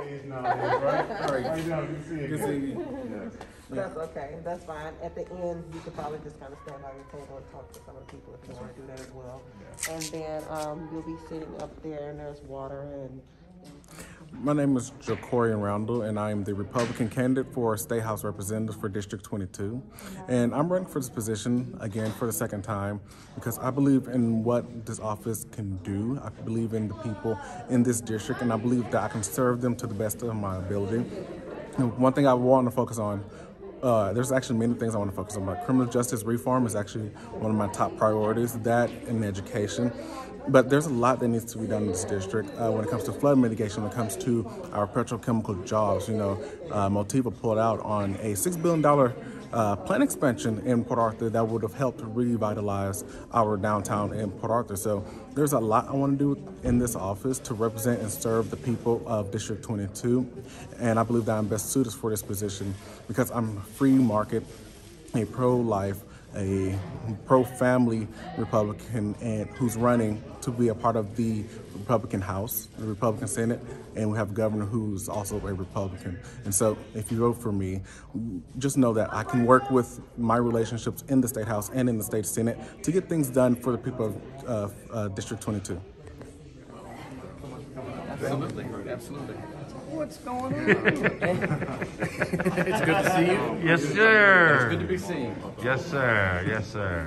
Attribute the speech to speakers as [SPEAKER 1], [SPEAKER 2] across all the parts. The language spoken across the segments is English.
[SPEAKER 1] age nowadays, right? All right. How you doing? Good to see you.
[SPEAKER 2] Good to see you.
[SPEAKER 1] Yes.
[SPEAKER 3] That's okay. That's fine. At the end, you could probably just kind of stand by your table and talk to some of the people if you want to do that as well. And then you'll be sitting up there, and there's water and.
[SPEAKER 2] My name is Jacorian Roundel, and I am the Republican candidate for State House Representative for District 22. And I'm running for this position again for the second time because I believe in what this office can do. I believe in the people in this district, and I believe that I can serve them to the best of my ability. And one thing I want to focus on, there's actually many things I want to focus on, but criminal justice reform is actually one of my top priorities, that and education. But there's a lot that needs to be done in this district when it comes to flood mitigation, when it comes to our petrochemical jobs. You know, Motiva pulled out on a $6 billion plant expansion in Port Arthur that would have helped revitalize our downtown in Port Arthur. So there's a lot I want to do in this office to represent and serve the people of District 22. And I believe that I'm best suited for this position because I'm a free market, a pro-life, a pro-family Republican, and who's running to be a part of the Republican House, the Republican Senate, and we have a governor who's also a Republican. And so if you vote for me, just know that I can work with my relationships in the State House and in the State Senate to get things done for the people of District 22.
[SPEAKER 4] Absolutely, absolutely. What's going on? It's good to see you.
[SPEAKER 5] Yes, sir.
[SPEAKER 4] It's good to be seen.
[SPEAKER 5] Yes, sir. Yes, sir.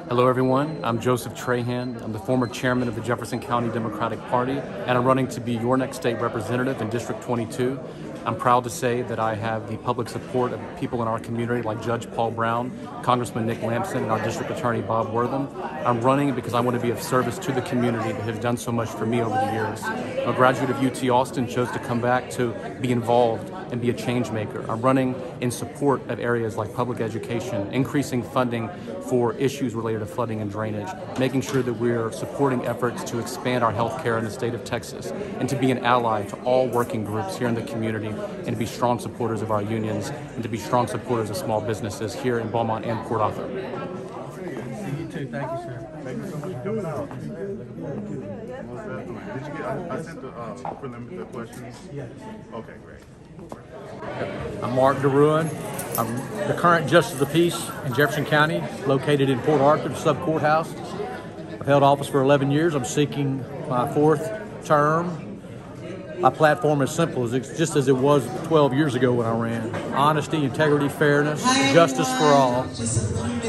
[SPEAKER 4] Hello, everyone. I'm Joseph Trahan. I'm the former chairman of the Jefferson County Democratic Party, and I'm running to be your next state representative in District 22. I'm proud to say that I have the public support of people in our community like Judge Paul Brown, Congressman Nick Lampson, and our District Attorney Bob Wortham. I'm running because I want to be of service to the community that has done so much for me over the years. I'm a graduate of UT Austin, chose to come back to be involved and be a change maker. I'm running in support of areas like public education, increasing funding for issues related to flooding and drainage, making sure that we're supporting efforts to expand our health care in the state of Texas, and to be an ally to all working groups here in the community, and to be strong supporters of our unions, and to be strong supporters of small businesses here in Beaumont and Port Arthur.
[SPEAKER 5] You too. Thank you, sir.
[SPEAKER 1] Thank you so much for coming out. Most definitely. Did you get, I sent the preliminary questions? Yes. Okay, great.
[SPEAKER 5] I'm Mark DeRuin. I'm the current Justice of the Peace in Jefferson County, located in Port Arthur, the sub-courthouse. I've held office for 11 years. I'm seeking my fourth term. My platform is simple, just as it was 12 years ago when I ran. Honesty, integrity, fairness, justice for all.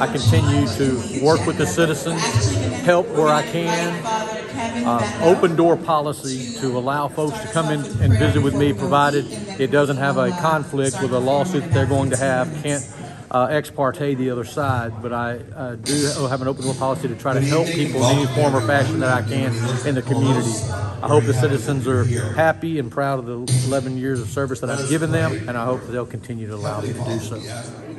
[SPEAKER 5] I continue to work with the citizens, help where I can. Open door policy to allow folks to come in and visit with me, provided it doesn't have a conflict with a lawsuit that they're going to have. Can't ex parte the other side, but I do have an open door policy to try to help people in any form or fashion that I can in the community. I hope the citizens are happy and proud of the 11 years of service that I've given them, and I hope that they'll continue to allow me to do so.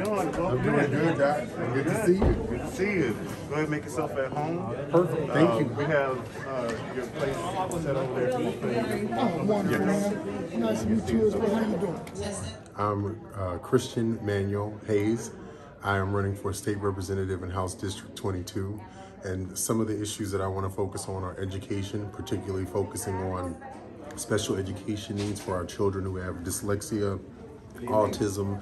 [SPEAKER 1] I'm doing good, Doc. Good to see you. Good to see you. Go ahead and make yourself at home.
[SPEAKER 5] Perfect. Thank you.
[SPEAKER 1] We have your place set over there.
[SPEAKER 6] Oh, wonderful, man. Nice to meet you as well. How you doing?
[SPEAKER 7] I'm Christian Manuel Hayes. I am running for state representative in House District 22. And some of the issues that I want to focus on are education, particularly focusing on special education needs for our children who have dyslexia, autism,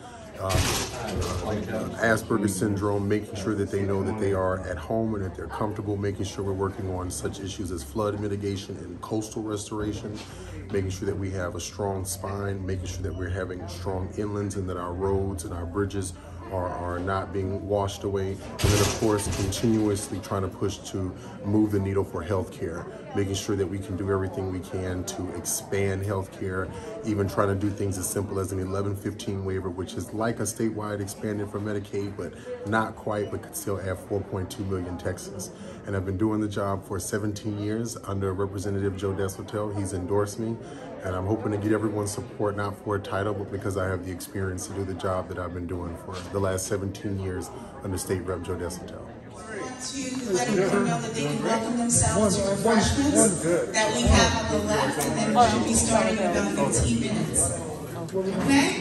[SPEAKER 7] Asperger's syndrome, making sure that they know that they are at home and that they're comfortable, making sure we're working on such issues as flood mitigation and coastal restoration, making sure that we have a strong spine, making sure that we're having strong inlands and that our roads and our bridges are not being washed away. And then of course, continuously trying to push to move the needle for healthcare, making sure that we can do everything we can to expand healthcare, even trying to do things as simple as an 1115 waiver, which is like a statewide expanded for Medicaid, but not quite, but could still add 4.2 million Texans. And I've been doing the job for 17 years under Representative Joe Deshotel. He's endorsed me, and I'm hoping to get everyone's support, not for a title, but because I have the experience to do the job that I've been doing for the last 17 years under State Rep Joe Deshotel.
[SPEAKER 8] To let everyone know that they can welcome themselves to refreshments that we have on the left, and then we should be starting in about 15 minutes. Okay?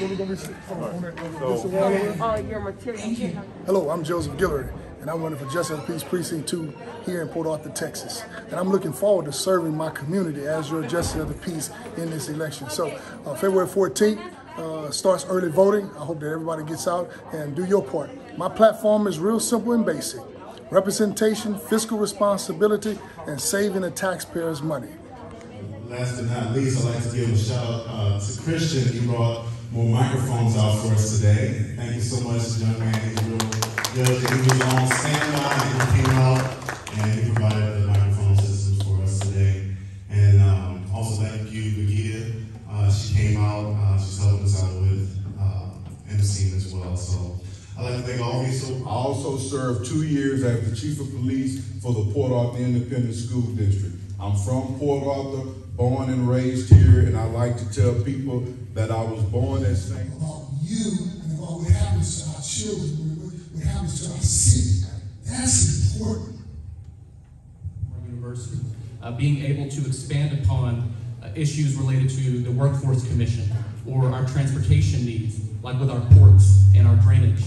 [SPEAKER 6] Hello, I'm Joseph Guillory, and I'm running for Justice of the Peace Precinct 2 here in Port Arthur, Texas. And I'm looking forward to serving my community as your Justice of the Peace in this election. So February 14th starts early voting. I hope that everybody gets out and do your part. My platform is real simple and basic. Representation, fiscal responsibility, and saving the taxpayers' money.
[SPEAKER 9] Last but not least, I'd like to give a shout out to Christian. He brought more microphones out for us today. Thank you so much, young man. He's real good. He was on standby and he came out and he provided the microphone systems for us today. And also thank you, Brigida. She came out. She's helping us out with emceeing as well. So I'd like to thank all of you.
[SPEAKER 10] I also served 2 years as the Chief of Police for the Port Arthur Independent School District. I'm from Port Arthur, born and raised here, and I like to tell people that I was born at St.
[SPEAKER 6] About you and about what happens to our children, what happens to our city. That's important.
[SPEAKER 11] University, being able to expand upon issues related to the Workforce Commission or our transportation needs, like with our ports and our drainage.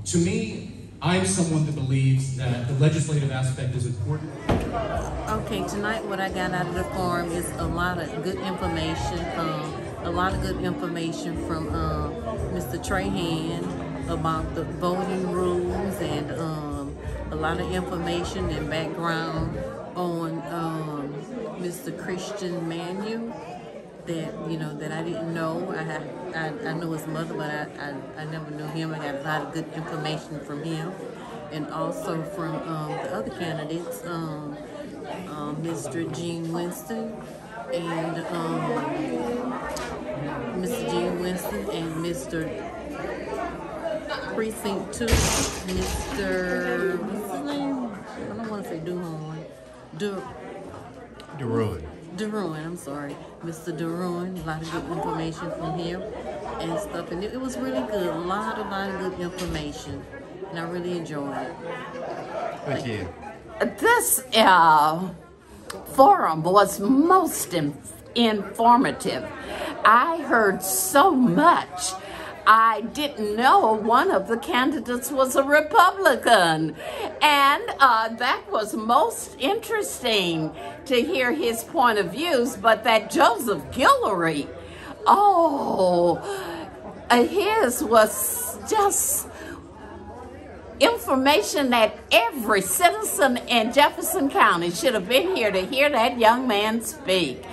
[SPEAKER 11] To me, I'm someone that believes that the legislative aspect is important.
[SPEAKER 12] Okay, tonight what I got out of the forum is a lot of good information. From Mr. Trahan about the voting rules, and a lot of information and background on Mr. Christian Manuel that I didn't know. I know his mother, but I never knew him. I got a lot of good information from him, and also from the other candidates, Mr. Gene Winston and Mr. Gene Winston and Mr. Precinct 2, Mr. what's his name? I don't want to say DeRuin, I'm sorry. Mr. DeRuin, a lot of good information from him and stuff. And it was really good. A lot of good information. And I really enjoyed it.
[SPEAKER 13] Thank you.
[SPEAKER 14] This forum was most informative. I heard so much. I didn't know one of the candidates was a Republican, and that was most interesting to hear his point of views. But that Joseph Guillory, his was just information that every citizen in Jefferson County should have been here to hear that young man speak.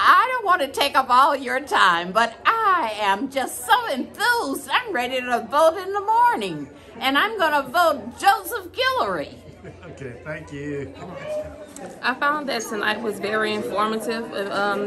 [SPEAKER 14] I don't want to take up all your time, but I am just so enthused. I'm ready to vote in the morning, and I'm going to vote Joseph Guillory.
[SPEAKER 13] Okay, thank you.
[SPEAKER 15] I found that tonight was very informative.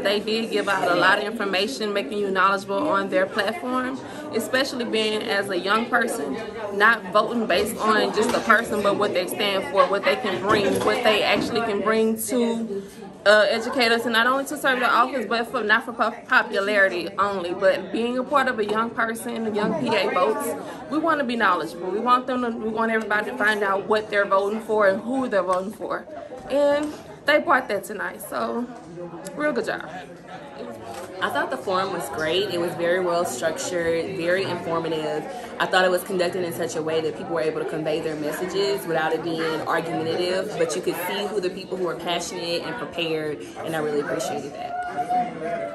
[SPEAKER 15] They did give out a lot of information, making you knowledgeable on their platform, especially being as a young person, not voting based on just a person, but what they stand for, what they can bring, what they actually can bring to educate us, and not only to serve the office, but not for popularity only, but being a part of a young person, the young PA votes. We want to be knowledgeable. We want everybody to find out what they're voting for and who they're voting for. And they brought that tonight, so real good job.
[SPEAKER 16] I thought the forum was great. It was very well structured, very informative. I thought it was conducted in such a way that people were able to convey their messages without it being argumentative, but you could see who the people who were passionate and prepared, and I really appreciated that.